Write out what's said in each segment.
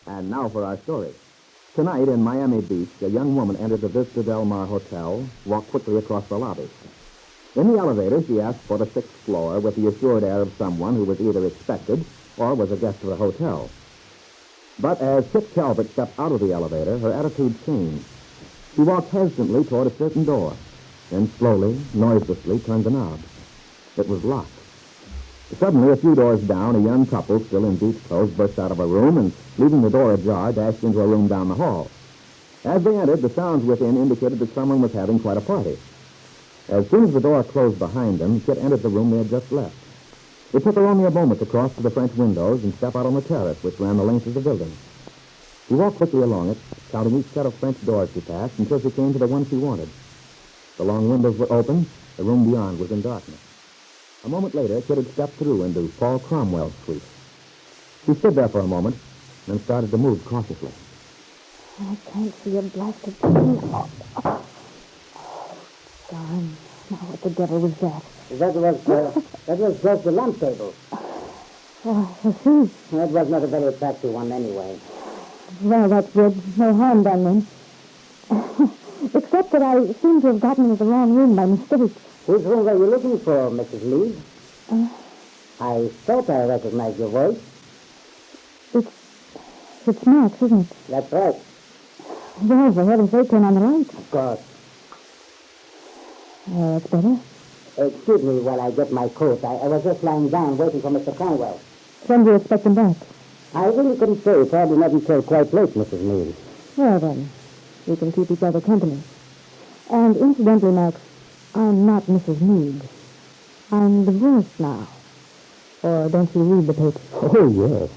And now for our story. Tonight in Miami Beach, a young woman entered the Vista Del Mar Hotel, walked quickly across the lobby. In the elevator, she asked for the 6th floor with the assured air of someone who was either expected or was a guest of the hotel. But as Kitt Calvert stepped out of the elevator, her attitude changed. She walked hesitantly toward a certain door, then slowly, noiselessly turned the knob. It was locked. Suddenly, a few doors down, a young couple, still in beach clothes, burst out of a room and, leaving the door ajar, dashed into a room down the hall. As they entered, the sounds within indicated that someone was having quite a party. As soon as the door closed behind them, Kitt entered the room they had just left. It took her only a moment to cross to the French windows and step out on the terrace, which ran the length of the building. She walked quickly along it, counting each set of French doors she passed, until she came to the one she wanted. The long windows were open. The room beyond was in darkness. A moment later, Kitt had stepped through into Paul Cromwell's suite. She stood there for a moment, then started to move cautiously. I can't see a blasted thing. Oh, darn. Now, what the devil was that? That was just the lamp table. Oh, I see. That was not a very attractive one anyway. Well, that's good. No harm done then. Except that I seem to have gotten into the wrong room by mistake. Whose room were you looking for, Mrs. Lee? I thought I recognized your voice. It's Max, isn't it? That's right. Well, for heaven's sake, turn on the light. Of course. That's better. Excuse me while I get my coat. I was just lying down waiting for Mr. Conwell. When do you expect him back? I really couldn't say. Probably not until quite late, Mrs. Lee. Well, then, we can keep each other company. And incidentally, Max, I'm not Mrs. Meade. I'm divorced now. Or don't you read the papers? Oh, yes.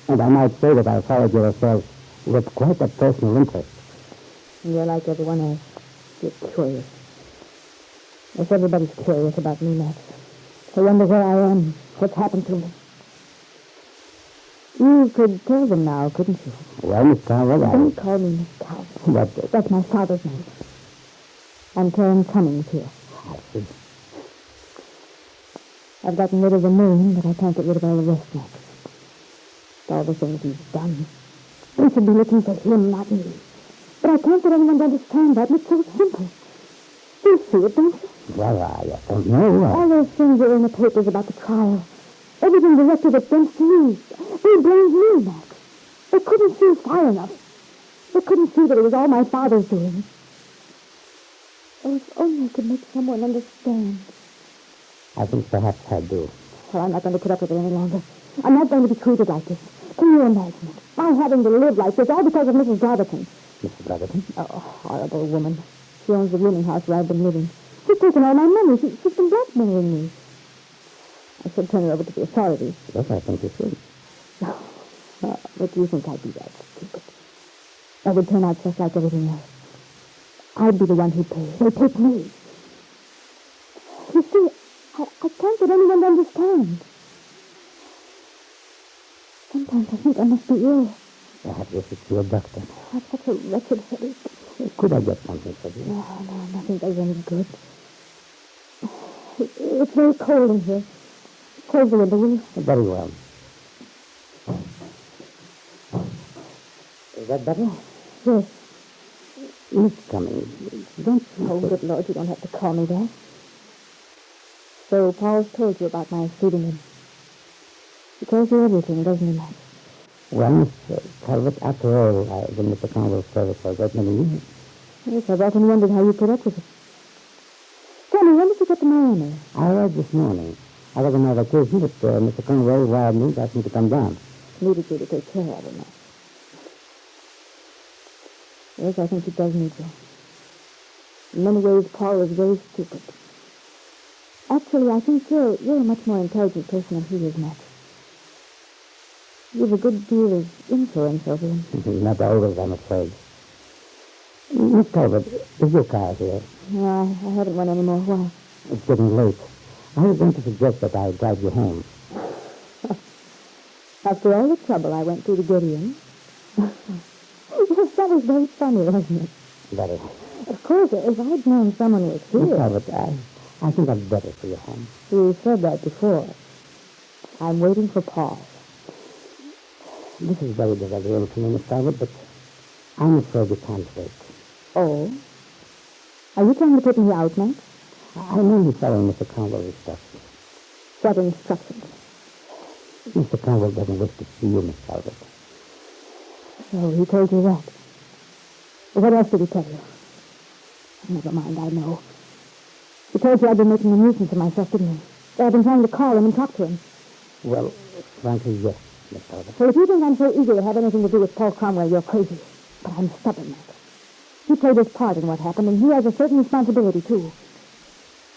And I might say that I followed your affairs with quite a personal interest. You're like everyone else. You're curious. Yes, everybody's curious about me, Max. They wonder where I am, what's happened to me. You could tell them now, couldn't you? Well, Miss Conwell, Don't call me Miss Conwell. That's my father's name. I'm Karen Cummings here. I see. I've gotten rid of the name, but I can't get rid of all the rest, Max. All the things he's done. We should be looking for him, not me. But I can't get anyone to understand that, and it's so simple. You see it, don't you? Well, I don't know. All those things that were in the papers about the trial. Everything directed against me. They blamed me, Max. They couldn't see far enough. They couldn't see that it was all my father's doing. Oh, if only I could make someone understand. I think perhaps I do. Well, I'm not going to put up with it any longer. I'm not going to be treated like this. Can you imagine it? My having to live like this, all because of Mrs. Brotherton. Mrs. Brotherton? Oh, horrible woman. She owns the rooming house where I've been living. She's taken all my money. She's been blackmailing me. I should turn her over to the authorities. Yes, I think you should. But do you think I'd be that stupid? I would turn out just like everything else. I'd be the one who pays. They take me. You see, I can't get anyone to understand. Sometimes I think I must be ill. Perhaps you should see a doctor. I have such a wretched headache. Could I get something for you? No, nothing does any good. It's very cold in here. Close the window, will you? Very well. Is that better? Yes. Miss Cummings, don't you... Oh, good Lord, you don't have to call me that. So Paul's told you about my shooting him. He tells you everything, doesn't he, Max? Well, Miss Calvert, after all, I've been Mr. Conwell's service for a great many years. Yes, I've often wondered how you put up with it. Tell me, when did you get to Miami? I arrived this morning. I was on my vacation, but Mr. Conwell wired me, asked me to come down. Needed you to take care of him, Max. Yes, I think he does need you. In many ways, Paul is very stupid. Actually, I think you're a much more intelligent person than he is, Max. You have a good deal of influence over him. Not always, I'm afraid. Miss Calvert, is your car here? No, I haven't one anymore. Why? It's getting late. I was going to suggest that I drive you home. After all the trouble I went through to get in. Yes, that was very funny, wasn't it? Very. Of course, if I'd known someone was here... Miss Calvert, I think I'd better see you home. You said that before. I'm waiting for Paul. This is very disagreeable to me, Miss Talbot, but I'm afraid we can't wait. Oh? Are you trying to put me out, Max? I'm only following Mr. Conwell's instructions. What instructions? Mr. Conwell doesn't wish to see you, Miss Talbot. So he told you that. What else did he tell you? Never mind, I know. He told you I'd been making a nuisance of myself, didn't he? That I'd been trying to call him and talk to him. Well, frankly, yes, Miss Talbot. So if you think I'm so eager to have anything to do with Paul Cromwell, you're crazy. But I'm stubborn, Max. He played his part in what happened, and he has a certain responsibility, too.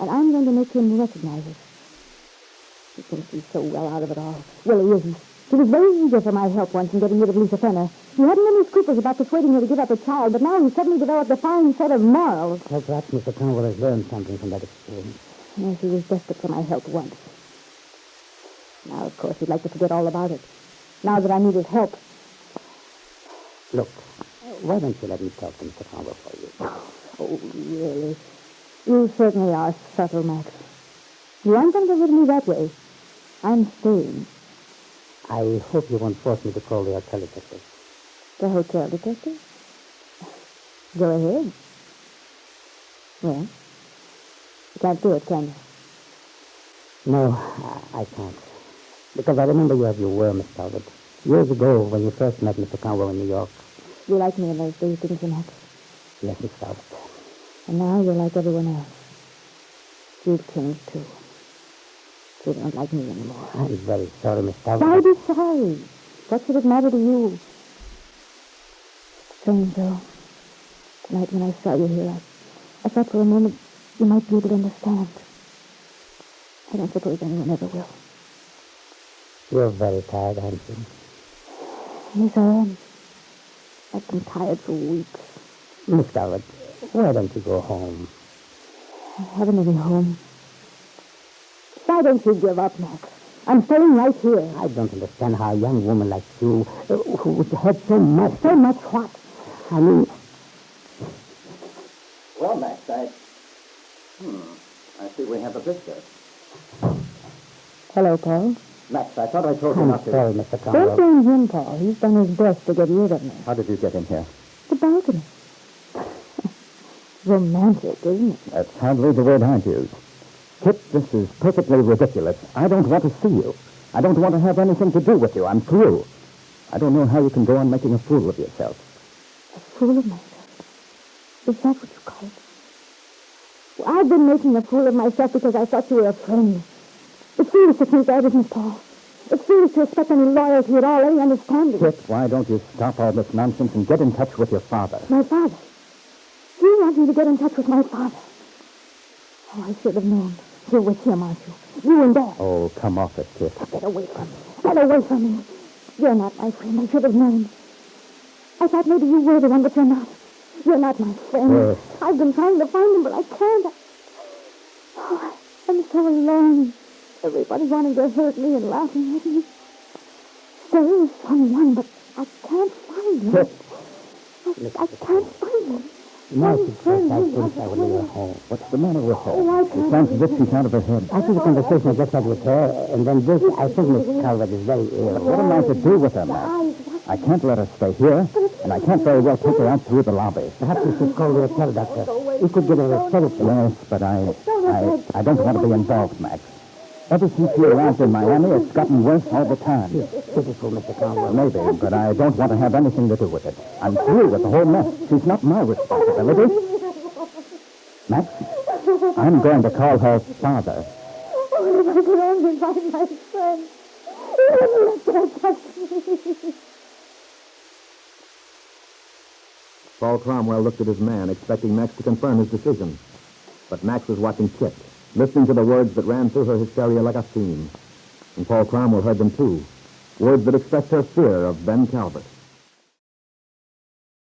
And I'm going to make him recognize it. He thinks he's so well out of it all. Well, he isn't. He was very eager for my help once in getting rid of Lisa Fenner. He hadn't any scruples about persuading her to give up the child, but now he's suddenly developed a fine set of morals. Well, perhaps Mr. Conwell has learned something from that experience. Yes, he was desperate for my help once. Now, of course, he'd like to forget all about it. Now that I need his help. Look, why don't you let me talk to Mr. Conwell for you? Oh, really? You certainly are subtle, Max. You aren't going to get rid of me that way. I'm staying. I hope you won't force me to call the hotel detective. The hotel detective? Go ahead. Well, you can't do it, can you? No, I can't. Because I remember you as you were, Miss Talbot. Years ago, when you first met Mr. Conwell in New York. You like me in those days, didn't you, Max? Yes, Miss Talbot. And now you're like everyone else. You've changed, too. You don't like me anymore. I'm very sorry, Miss Talbot. Why be sorry? What should it matter to you? Strange, though. Tonight when I saw you here, I thought for a moment you might be able to understand. I don't suppose anyone ever will. You're very tired, aren't you? Yes, I am. I've been tired for weeks. Miss Talbot, why don't you go home? I haven't any home. Why don't you give up, Max? I'm staying right here. I don't understand how a young woman like you, who had so much... So much what? I mean... Well, Max, I see we have a visitor. Hello, Paul. Max, I thought I told you I'm not to... sorry, Mr. Don't Conwell. blame him, Paul. He's done his best to get rid of me. How did you get in here? The balcony. Romantic, isn't it? That's hardly the word I'd use. Kitt, this is perfectly ridiculous. I don't want to see you. I don't want to have anything to do with you. I'm through. I don't know how you can go on making a fool of yourself. A fool of myself? Is that what you call it? Well, I've been making a fool of myself because I thought you were a friend. It's foolish to think that, isn't it, Paul? It's foolish to expect any loyalty at all, any understanding. Kitt, why don't you stop all this nonsense and get in touch with your father? My father? You want me to get in touch with my father? Oh, I should have known. You're with him, aren't you? You and Dad. Oh, come off it, Kitt. Get away from me. Get away from me. You're not my friend. I should have known. I thought maybe you were the one, but you're not. You're not my friend. Yes. I've been trying to find him, but I can't. Oh, I'm so alone. Everybody wanting to hurt me and laughing at me. There is someone, but I can't find him. Kitt. I can't find him. Now One she says friend I who think I would leave her home. What's the matter with her? Oh, I It can't sounds as if she's out of her head. After the conversation I just had with her, and then this, I think Miss Calvert is very ill. What am I to do with her, Max? I can't let her stay here, and I can't very well take her out through the lobby. Perhaps we should call the hotel doctor. We could give her a sedative. Yes, but I don't want to be involved, Max. Ever since you arrived in Miami, it's gotten worse all the time. Pitiful, Mr. Conwell. Maybe, but I don't want to have anything to do with it. I'm through with the whole mess. She's not my responsibility. Max, I'm going to call her father. Oh, if I could only find my friend. He wouldn't let her touch me. Paul Cromwell looked at his man, expecting Max to confirm his decision. But Max was watching Kitt, listening to the words that ran through her hysteria like a theme. And Paul Cromwell heard them, too. Words that expressed her fear of Ben Calvert.